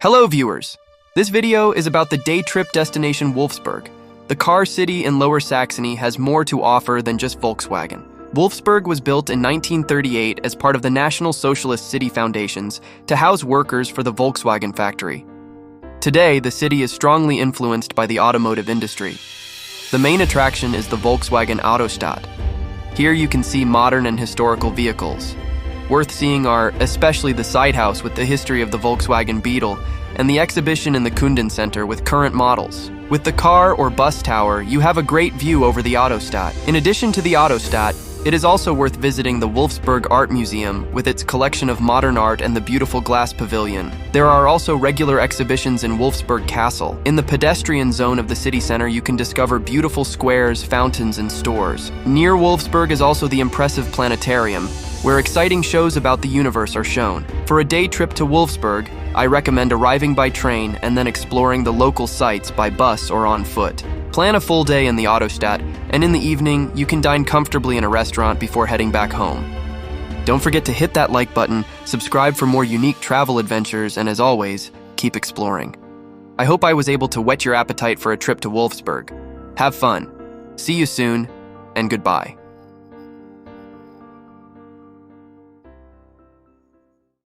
Hello viewers! This video is about the day trip destination Wolfsburg. The car city in Lower Saxony has more to offer than just Volkswagen. Wolfsburg was built in 1938 as part of the National Socialist City Foundations to house workers for the Volkswagen factory. Today, the city is strongly influenced by the automotive industry. The main attraction is the Volkswagen AutoStadt. Here you can see modern and historical vehicles. Worth seeing are especially the Sighthouse with the history of the Volkswagen Beetle and the exhibition in the Kunden Center with current models. With the car or bus tower, you have a great view over the AutoStadt. In addition to the AutoStadt, it is also worth visiting the Wolfsburg Art Museum with its collection of modern art and the beautiful glass pavilion. There are also regular exhibitions in Wolfsburg Castle. In the pedestrian zone of the city center, you can discover beautiful squares, fountains, and stores. Near Wolfsburg is also the impressive planetarium, where exciting shows about the universe are shown. For a day trip to Wolfsburg, I recommend arriving by train and then exploring the local sites by bus or on foot. Plan a full day in the AutoStadt, and in the evening, you can dine comfortably in a restaurant before heading back home. Don't forget to hit that like button, subscribe for more unique travel adventures, and as always, keep exploring. I hope I was able to whet your appetite for a trip to Wolfsburg. Have fun. See you soon, and goodbye.